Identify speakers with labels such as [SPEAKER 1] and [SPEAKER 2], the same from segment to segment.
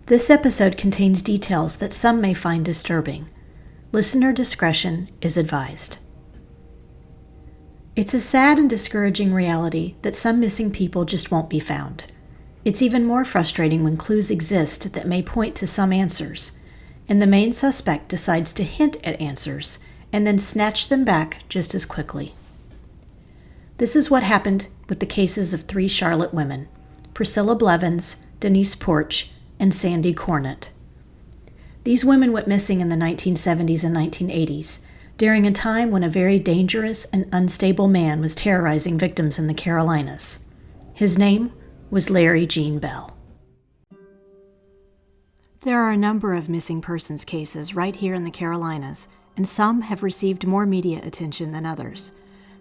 [SPEAKER 1] This episode contains details that some may find disturbing. Listener discretion is advised. It's a sad and discouraging reality that some missing people just won't be found. It's even more frustrating when clues exist that may point to some answers, and the main suspect decides to hint at answers and then snatch them back just as quickly. This is what happened with the cases of 3 Charlotte women, Priscilla Blevins, Denise Porch, and Sandy Cornett. These women went missing in the 1970s and 1980s, during a time when a very dangerous and unstable man was terrorizing victims in the Carolinas. His name was Larry Gene Bell. There are a number of missing persons cases right here in the Carolinas, and some have received more media attention than others.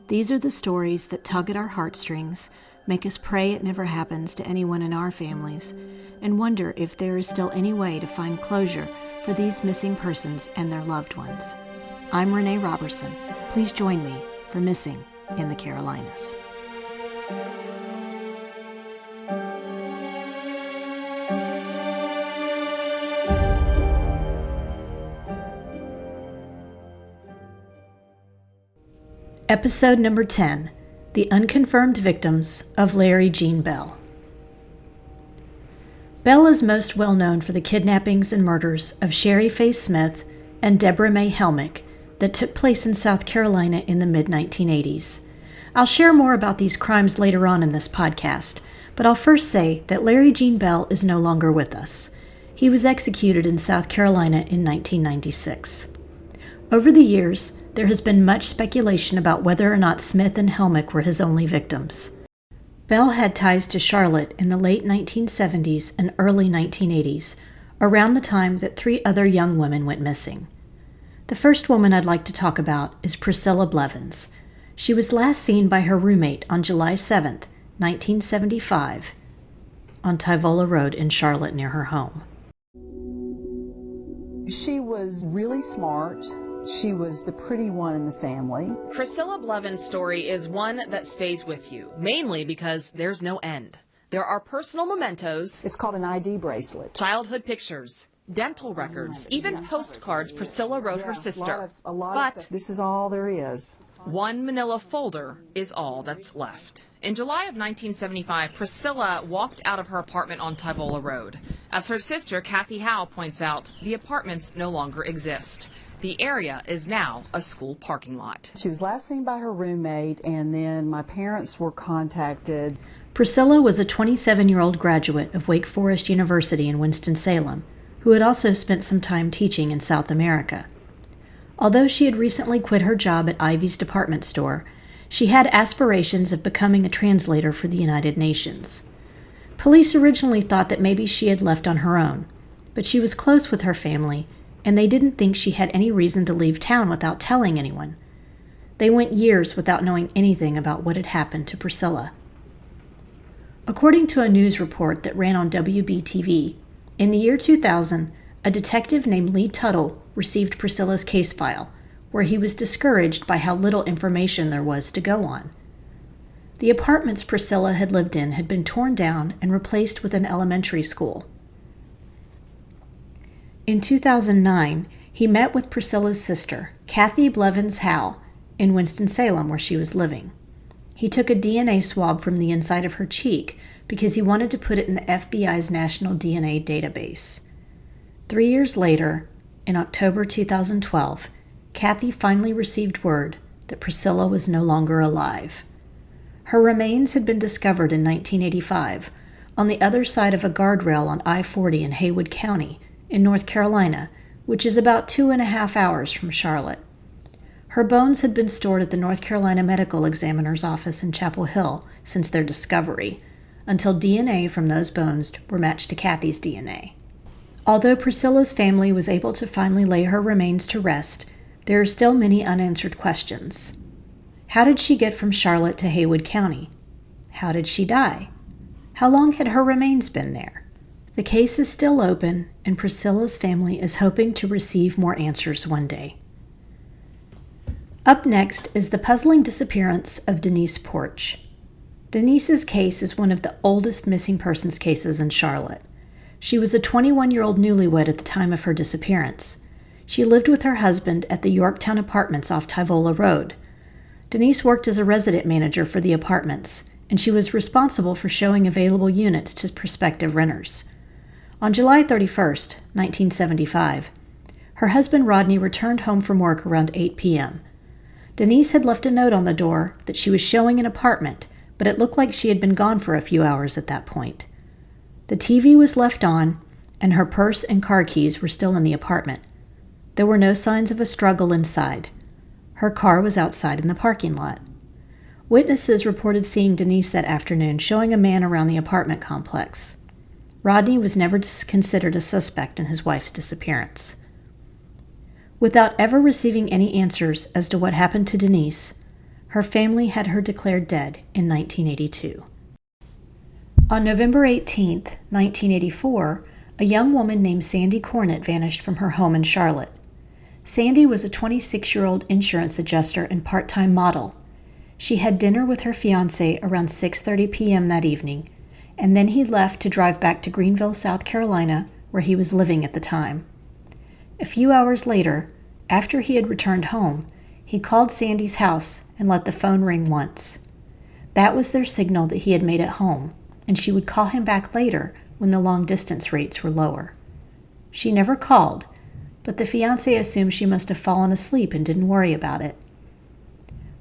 [SPEAKER 1] These are the stories that tug at our heartstrings, make us pray it never happens to anyone in our families, and wonder if there is still any way to find closure for these missing persons and their loved ones. I'm Renee Robertson. Please join me for Missing in the Carolinas. Episode number 10, The Unconfirmed Victims of Larry Gene Bell. Bell is most well known for the kidnappings and murders of Sherry Faye Smith and Deborah Mae Helmick that took place in South Carolina in the mid-1980s. I'll share more about these crimes later on in this podcast, but I'll first say that Larry Gene Bell is no longer with us. He was executed in South Carolina in 1996. Over the years, there has been much speculation about whether or not Smith and Helmick were his only victims. Bell had ties to Charlotte in the late 1970s and early 1980s, around the time that 3 other young women went missing. The first woman I'd like to talk about is Priscilla Blevins. She was last seen by her roommate on July 7th, 1975, on Tyvola Road in Charlotte near her home.
[SPEAKER 2] She was really smart. She was the pretty one in the family.
[SPEAKER 3] Priscilla Blevins' story is one that stays with you, mainly because there's no end. There are personal mementos.
[SPEAKER 2] It's called an ID bracelet.
[SPEAKER 3] Childhood pictures, dental records, even postcards Priscilla wrote her sister. But
[SPEAKER 2] this is all there is.
[SPEAKER 3] One manila folder is all that's left. In July of 1975, Priscilla walked out of her apartment on Tyvola Road. As her sister, Cathy points out, the apartments no longer exist. The area is now a school parking lot.
[SPEAKER 2] She was last seen by her roommate, and then my parents were contacted.
[SPEAKER 1] Priscilla was a 27-year-old graduate of Wake Forest University in Winston-Salem, who had also spent some time teaching in South America. Although she had recently quit her job at Ivy's department store, she had aspirations of becoming a translator for the United Nations. Police originally thought that maybe she had left on her own, but she was close with her family, and they didn't think she had any reason to leave town without telling anyone. They went years without knowing anything about what had happened to Priscilla. According to a news report that ran on WBTV, in the year 2000, a detective named Lee Tuttle received Priscilla's case file, where he was discouraged by how little information there was to go on. The apartments Priscilla had lived in had been torn down and replaced with an elementary school. In 2009, he met with Priscilla's sister, Cathy Blevins Howe, in Winston-Salem, where she was living. He took a DNA swab from the inside of her cheek because he wanted to put it in the FBI's National DNA database. 3 years later, in October 2012, Cathy finally received word that Priscilla was no longer alive. Her remains had been discovered in 1985 on the other side of a guardrail on I-40 in Haywood County, in North Carolina, which is about 2.5 hours from Charlotte. Her bones had been stored at the North Carolina Medical Examiner's office in Chapel Hill since their discovery, until DNA from those bones were matched to Cathy's DNA. Although Priscilla's family was able to finally lay her remains to rest, there are still many unanswered questions. How did she get from Charlotte to Haywood County? How did she die? How long had her remains been there? The case is still open, and Priscilla's family is hoping to receive more answers one day. Up next is the puzzling disappearance of Denise Porch. Denise's case is one of the oldest missing persons cases in Charlotte. She was a 21-year-old newlywed at the time of her disappearance. She lived with her husband at the Yorktown Apartments off Tyvola Road. Denise worked as a resident manager for the apartments, and she was responsible for showing available units to prospective renters. On July 31st, 1975, her husband Rodney returned home from work around 8 p.m. Denise had left a note on the door that she was showing an apartment, but it looked like she had been gone for a few hours at that point. The TV was left on, and her purse and car keys were still in the apartment. There were no signs of a struggle inside. Her car was outside in the parking lot. Witnesses reported seeing Denise that afternoon showing a man around the apartment complex. Rodney was never considered a suspect in his wife's disappearance. Without ever receiving any answers as to what happened to Denise, her family had her declared dead in 1982. On November 18, 1984, a young woman named Sandy Cornett vanished from her home in Charlotte. Sandy was a 26-year-old insurance adjuster and part-time model. She had dinner with her fiancé around 6:30 p.m. that evening, and then he left to drive back to Greenville, South Carolina, where he was living at the time. A few hours later, after he had returned home, he called Sandy's house and let the phone ring once. That was their signal that he had made it home, and she would call him back later when the long-distance rates were lower. She never called, but the fiancé assumed she must have fallen asleep and didn't worry about it.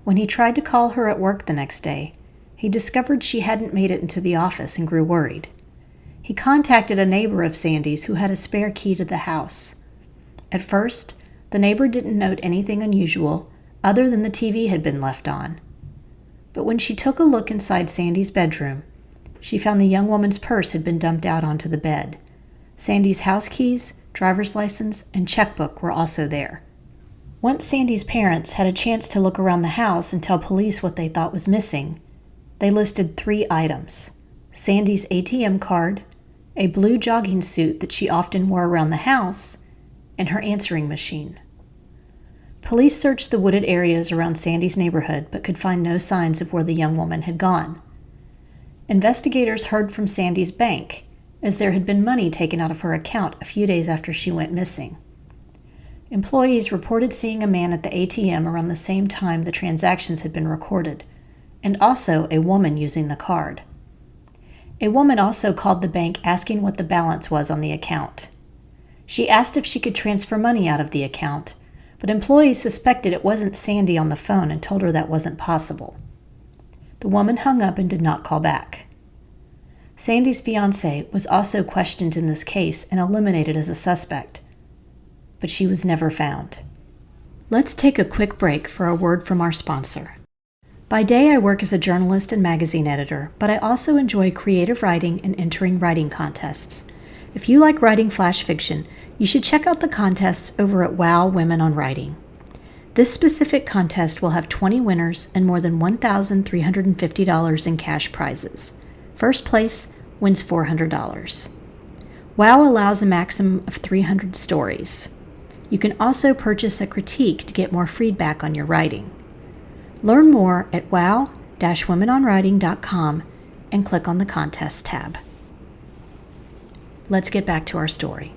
[SPEAKER 1] When he tried to call her at work the next day, he discovered she hadn't made it into the office and grew worried. He contacted a neighbor of Sandy's who had a spare key to the house. At first, the neighbor didn't note anything unusual other than the TV had been left on. But when she took a look inside Sandy's bedroom, she found the young woman's purse had been dumped out onto the bed. Sandy's house keys, driver's license, and checkbook were also there. Once Sandy's parents had a chance to look around the house and tell police what they thought was missing, they listed 3 items: Sandy's ATM card, a blue jogging suit that she often wore around the house, and her answering machine. Police searched the wooded areas around Sandy's neighborhood but could find no signs of where the young woman had gone. Investigators heard from Sandy's bank, as there had been money taken out of her account a few days after she went missing. Employees reported seeing a man at the ATM around the same time the transactions had been recorded, and also a woman using the card. A woman also called the bank asking what the balance was on the account. She asked if she could transfer money out of the account, but employees suspected it wasn't Sandy on the phone and told her that wasn't possible. The woman hung up and did not call back. Sandy's fiancé was also questioned in this case and eliminated as a suspect, but she was never found. Let's take a quick break for a word from our sponsor. By day, I work as a journalist and magazine editor, but I also enjoy creative writing and entering writing contests. If you like writing flash fiction, you should check out the contests over at WOW Women on Writing. This specific contest will have 20 winners and more than $1,350 in cash prizes. First place wins $400. WOW allows a maximum of 300 stories. You can also purchase a critique to get more feedback on your writing. Learn more at wow-womenonwriting.com and click on the Contest tab. Let's get back to our story.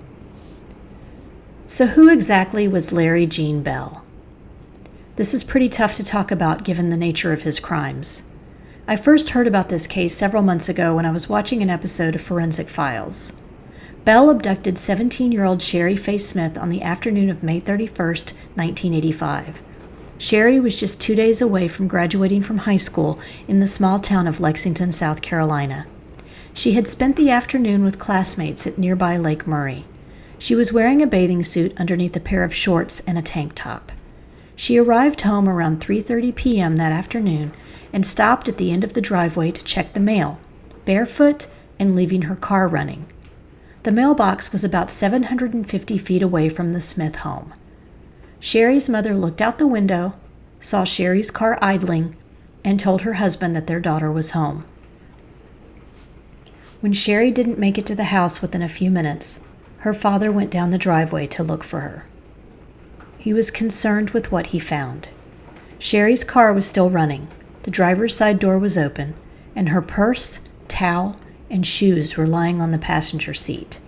[SPEAKER 1] So who exactly was Larry Gene Bell? This is pretty tough to talk about given the nature of his crimes. I first heard about this case several months ago when I was watching an episode of Forensic Files. Bell abducted 17-year-old Sherry Faye Smith on the afternoon of May 31st, 1985. Sherry was just 2 days away from graduating from high school in the small town of Lexington, South Carolina. She had spent the afternoon with classmates at nearby Lake Murray. She was wearing a bathing suit underneath a pair of shorts and a tank top. She arrived home around 3:30 p.m. that afternoon and stopped at the end of the driveway to check the mail, barefoot and leaving her car running. The mailbox was about 750 feet away from the Smith home. Sherry's mother looked out the window, saw Sherry's car idling, and told her husband that their daughter was home. When Sherry didn't make it to the house within a few minutes, her father went down the driveway to look for her. He was concerned with what he found. Sherry's car was still running, the driver's side door was open, and her purse, towel, and shoes were lying on the passenger seat.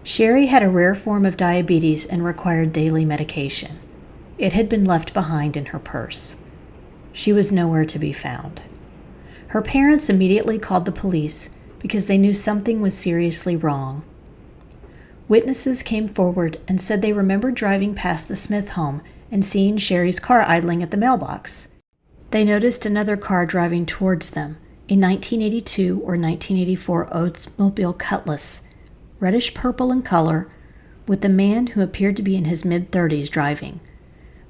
[SPEAKER 1] Sherry had a rare form of diabetes and required daily medication. It had been left behind in her purse. She was nowhere to be found. Her parents immediately called the police because they knew something was seriously wrong. Witnesses came forward and said they remembered driving past the Smith home and seeing Sherry's car idling at the mailbox. They noticed another car driving towards them, a 1982 or 1984 Oldsmobile Cutlass, reddish purple in color, with a man who appeared to be in his mid-30s driving.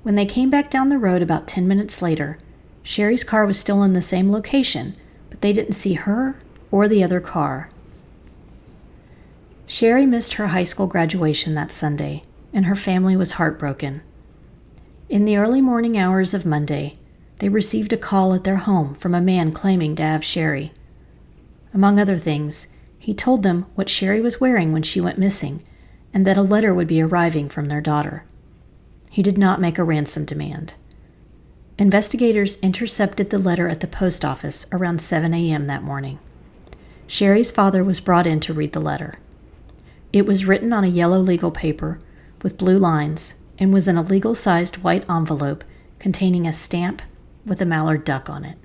[SPEAKER 1] When they came back down the road about 10 minutes later, Sherry's car was still in the same location, but they didn't see her or the other car. Sherry missed her high school graduation that Sunday, and her family was heartbroken. In the early morning hours of Monday, they received a call at their home from a man claiming to have Sherry. Among other things, he told them what Sherry was wearing when she went missing, and that a letter would be arriving from their daughter. He did not make a ransom demand. Investigators intercepted the letter at the post office around 7 a.m. that morning. Sherry's father was brought in to read the letter. It was written on a yellow legal paper with blue lines and was in a legal-sized white envelope containing a stamp with a mallard duck on it.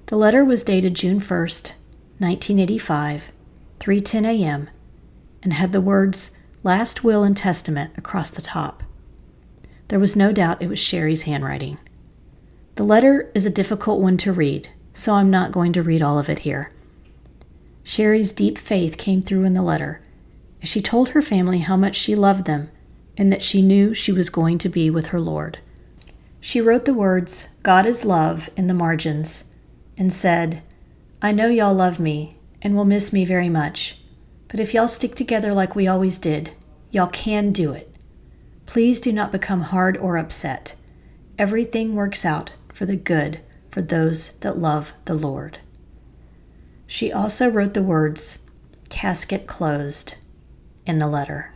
[SPEAKER 1] The letter was dated June 1st, 1985, 3:10 a.m., and had the words "Last Will and Testament" across the top. There was no doubt it was Sherry's handwriting. The letter is a difficult one to read, so I'm not going to read all of it here. Sherry's deep faith came through in the letter, as she told her family how much she loved them and that she knew she was going to be with her Lord. She wrote the words, "God is love," in the margins, and said, "I know y'all love me and will miss me very much, but if y'all stick together like we always did, y'all can do it. Please do not become hard or upset. Everything works out for the good for those that love the Lord." She also wrote the words, "Casket closed," in the letter.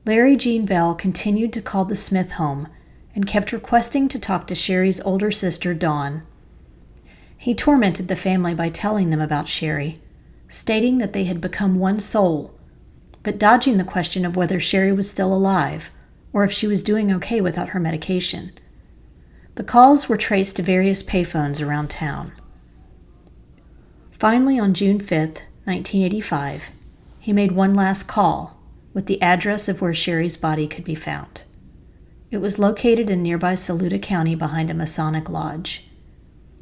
[SPEAKER 1] Larry Jean Bell continued to call the Smith home and kept requesting to talk to Sherry's older sister, Dawn. He tormented the family by telling them about Sherry, stating that they had become one soul, but dodging the question of whether Sherry was still alive or if she was doing okay without her medication. The calls were traced to various payphones around town. Finally, on June 5th, 1985, he made one last call with the address of where Sherry's body could be found. It was located in nearby Saluda County behind a Masonic lodge.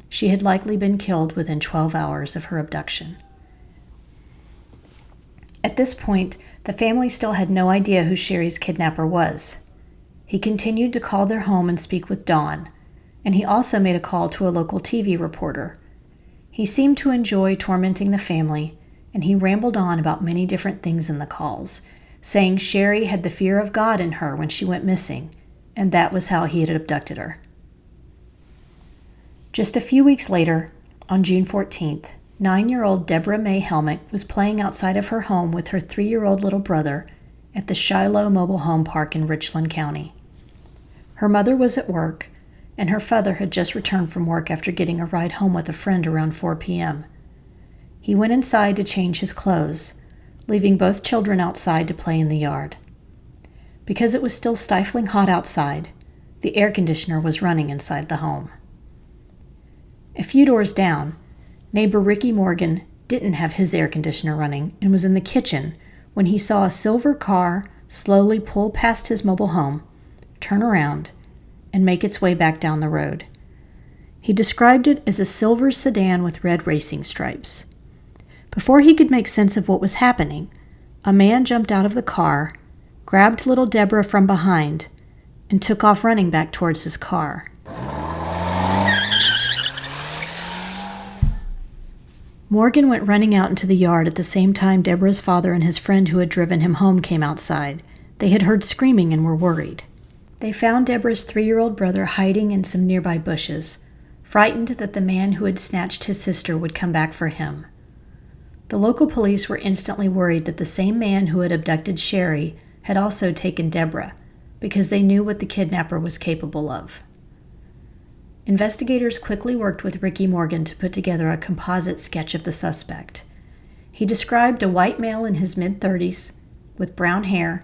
[SPEAKER 1] She had likely been killed within 12 hours of her abduction. At this point, the family still had no idea who Sherry's kidnapper was. He continued to call their home and speak with Dawn, and he also made a call to a local TV reporter. He seemed to enjoy tormenting the family, and he rambled on about many different things in the calls, saying Sherry had the fear of God in her when she went missing, and that was how he had abducted her. Just a few weeks later, on June 14th, 9-year-old Deborah Mae Helmick was playing outside of her home with her 3-year-old little brother at the Shiloh Mobile Home Park in Richland County. Her mother was at work, and her father had just returned from work after getting a ride home with a friend around 4 p.m. He went inside to change his clothes, leaving both children outside to play in the yard. Because it was still stifling hot outside, the air conditioner was running inside the home. A few doors down, neighbor Ricky Morgan didn't have his air conditioner running and was in the kitchen when he saw a silver car slowly pull past his mobile home, turn around, and make its way back down the road. He described it as a silver sedan with red racing stripes. Before he could make sense of what was happening, a man jumped out of the car, grabbed little Deborah from behind, and took off running back towards his car. Morgan went running out into the yard at the same time Deborah's father and his friend who had driven him home came outside. They had heard screaming and were worried. They found Deborah's 3-year-old brother hiding in some nearby bushes, frightened that the man who had snatched his sister would come back for him. The local police were instantly worried that the same man who had abducted Sherry had also taken Deborah, because they knew what the kidnapper was capable of. investigators quickly worked with Ricky Morgan to put together a composite sketch of the suspect. He described a white male in his mid-30s with brown hair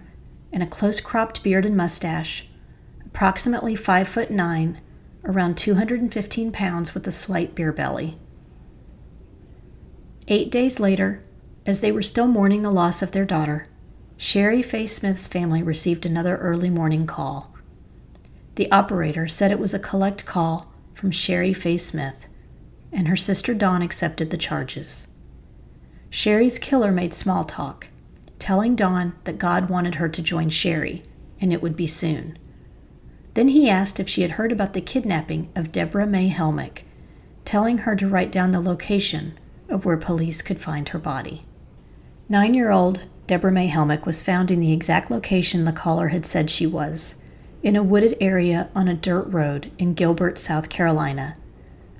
[SPEAKER 1] and a close-cropped beard and mustache, approximately 5'9", around 215 pounds with a slight beer belly. 8 days later, as they were still mourning the loss of their daughter, Sherry Faye Smith's family received another early morning call. The operator said it was a collect call from Sherry Faye Smith, and her sister Dawn accepted the charges. Sherry's killer made small talk, telling Dawn that God wanted her to join Sherry, and it would be soon. Then he asked if she had heard about the kidnapping of Deborah Mae Helmick, telling her to write down the location of where police could find her body. 9-year-old Deborah Mae Helmick was found in the exact location the caller had said she was, in a wooded area on a dirt road in Gilbert, South Carolina.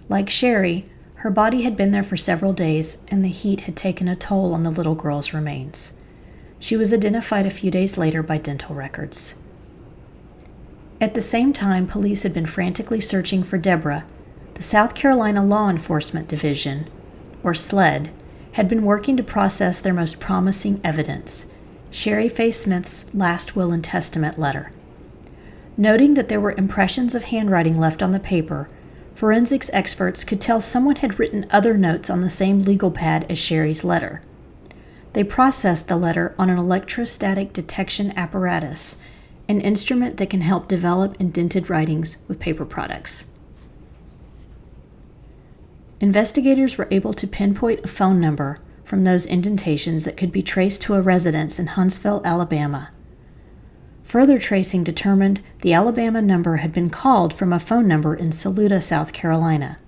[SPEAKER 1] Like Sherry, her body had been there for several days, and the heat had taken a toll on the little girl's remains. She was identified a few days later by dental records. At the same time police had been frantically searching for Deborah, the South Carolina Law Enforcement Division, or SLED, had been working to process their most promising evidence, Sherry Faye Smith's last will and testament letter. Noting that there were impressions of handwriting left on the paper, forensics experts could tell someone had written other notes on the same legal pad as Sherry's letter. They processed the letter on an electrostatic detection apparatus, an instrument that can help develop indented writings with paper products. Investigators were able to pinpoint a phone number from those indentations that could be traced to a residence in Huntsville, Alabama. Further tracing determined the Alabama number had been called from a phone number in Saluda, South Carolina.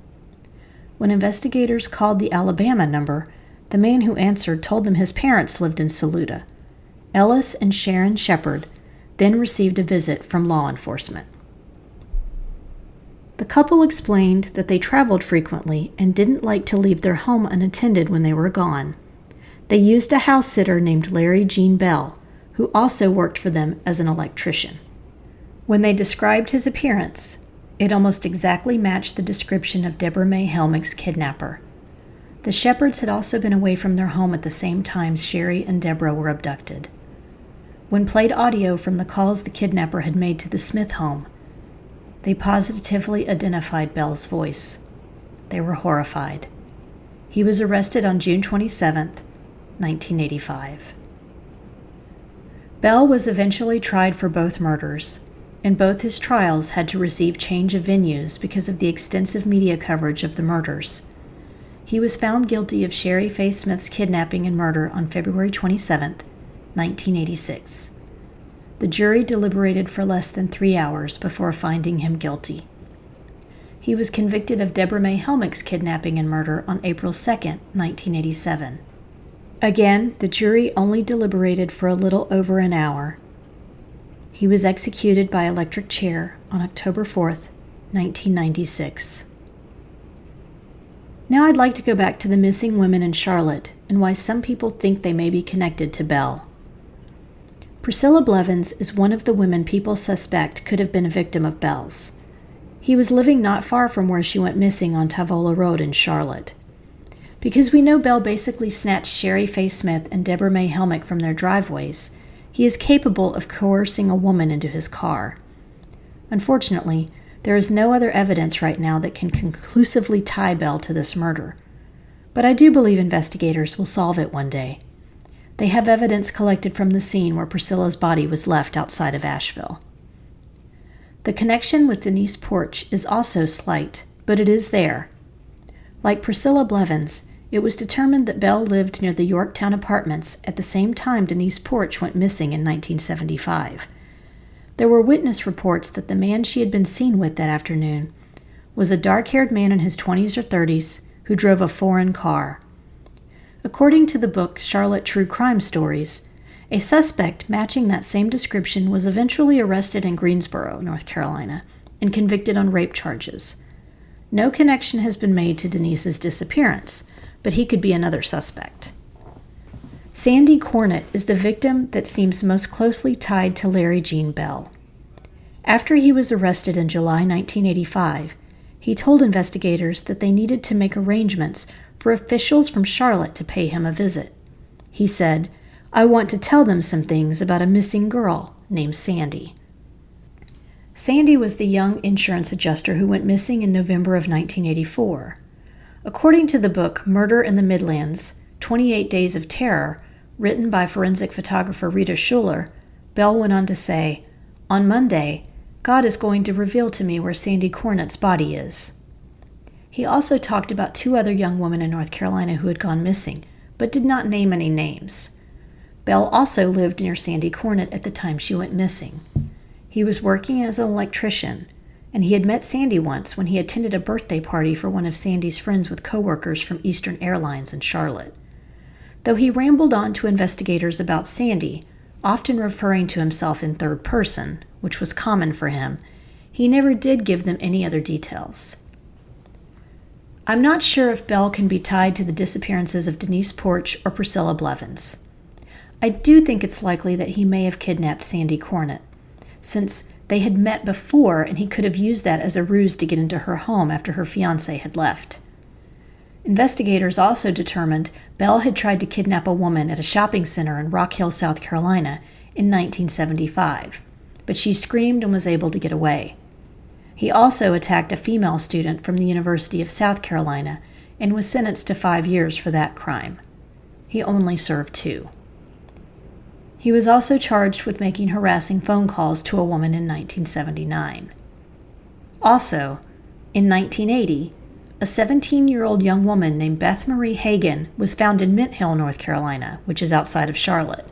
[SPEAKER 1] When investigators called the Alabama number, the man who answered told them his parents lived in Saluda. Ellis and Sharon Shepard then received a visit from law enforcement. The couple explained that they traveled frequently and didn't like to leave their home unattended when they were gone. They used a house sitter named Larry Jean Bell, who also worked for them as an electrician. When they described his appearance, it almost exactly matched the description of Deborah Mae Helmick's kidnapper. The Shepards had also been away from their home at the same time Sherry and Deborah were abducted. When played audio from the calls the kidnapper had made to the Smith home, they positively identified Bell's voice. They were horrified. He was arrested on June 27, 1985. Bell was eventually tried for both murders, and both his trials had to receive change of venues because of the extensive media coverage of the murders. He was found guilty of Sherry Faye Smith's kidnapping and murder on February 27, 1986. The jury deliberated for less than 3 hours before finding him guilty. He was convicted of Deborah Mae Helmick's kidnapping and murder on April 2, 1987. Again, the jury only deliberated for a little over an hour. He was executed by electric chair on October 4, 1996. Now I'd like to go back to the missing women in Charlotte and why some people think they may be connected to Bell. Priscilla Blevins is one of the women people suspect could have been a victim of Bell's. He was living not far from where she went missing on Tavola Road in Charlotte. Because we know Bell basically snatched Sherry Faye Smith and Deborah Mae Helmick from their driveways, he is capable of coercing a woman into his car. Unfortunately, there is no other evidence right now that can conclusively tie Bell to this murder. But I do believe investigators will solve it one day. They have evidence collected from the scene where Priscilla's body was left outside of Asheville. The connection with Denise Porch is also slight, but it is there. Like Priscilla Blevins, it was determined that Bell lived near the Yorktown Apartments at the same time Denise Porch went missing in 1975. There were witness reports that the man she had been seen with that afternoon was a dark-haired man in his 20s or 30s who drove a foreign car. According to the book Charlotte True Crime Stories, a suspect matching that same description was eventually arrested in Greensboro, North Carolina, and convicted on rape charges. No connection has been made to Denise's disappearance, but he could be another suspect. Sandy Cornett is the victim that seems most closely tied to Larry Jean Bell. After he was arrested in July 1985, He told investigators that they needed to make arrangements for officials from Charlotte to pay him a visit. He said, "I want to tell them some things about a missing girl named Sandy." Sandy was the young insurance adjuster who went missing in November of 1984. According to the book Murder in the Midlands, 28 Days of Terror, written by forensic photographer Rita Shuler, Bell went on to say, "On Monday, God is going to reveal to me where Sandy Cornett's body is." He also talked about 2 other young women in North Carolina who had gone missing, but did not name any names. Bell also lived near Sandy Cornett at the time she went missing. He was working as an electrician, and he had met Sandy once when he attended a birthday party for one of Sandy's friends with coworkers from Eastern Airlines in Charlotte. Though he rambled on to investigators about Sandy, often referring to himself in third person, which was common for him, he never did give them any other details. I'm not sure if Bell can be tied to the disappearances of Denise Porch or Priscilla Blevins. I do think it's likely that he may have kidnapped Sandy Cornett, since they had met before and he could have used that as a ruse to get into her home after her fiancé had left. Investigators also determined Bell had tried to kidnap a woman at a shopping center in Rock Hill, South Carolina in 1975, but she screamed and was able to get away. He also attacked a female student from the University of South Carolina and was sentenced to 5 years for that crime. He only served 2. He was also charged with making harassing phone calls to a woman in 1979. Also, in 1980, a 17-year-old young woman named Beth Marie Hagan was found in Mint Hill, North Carolina, which is outside of Charlotte.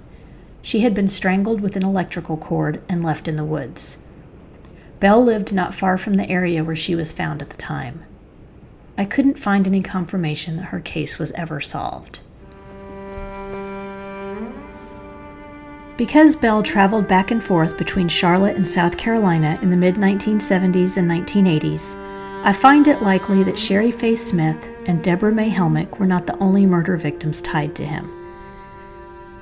[SPEAKER 1] She had been strangled with an electrical cord and left in the woods. Bell lived not far from the area where she was found at the time. I couldn't find any confirmation that her case was ever solved. Because Bell traveled back and forth between Charlotte and South Carolina in the mid-1970s and 1980s, I find it likely that Sherry Faye Smith and Deborah Mae Helmick were not the only murder victims tied to him.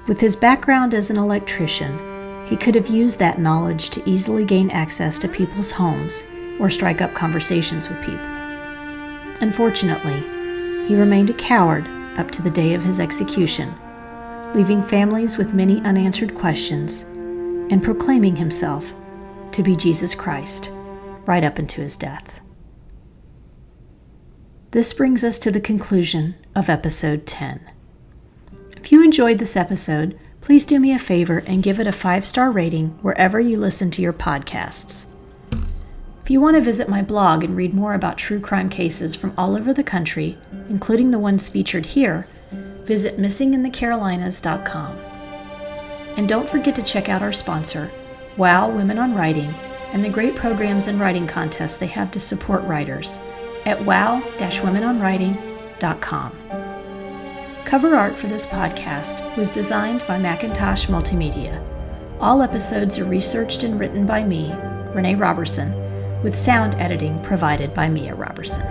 [SPEAKER 1] With his background as an electrician, he could have used that knowledge to easily gain access to people's homes or strike up conversations with people. Unfortunately, he remained a coward up to the day of his execution, leaving families with many unanswered questions and proclaiming himself to be Jesus Christ right up into his death. This brings us to the conclusion of episode 10. If you enjoyed this episode, please do me a favor and give it a 5-star rating wherever you listen to your podcasts. If you want to visit my blog and read more about true crime cases from all over the country, including the ones featured here, visit missinginthecarolinas.com. And don't forget to check out our sponsor, WOW Women on Writing, and the great programs and writing contests they have to support writers at wow-womenonwriting.com. Cover art for this podcast was designed by Macintosh Multimedia. All episodes are researched and written by me, Renee Robertson, with sound editing provided by Mia Robertson.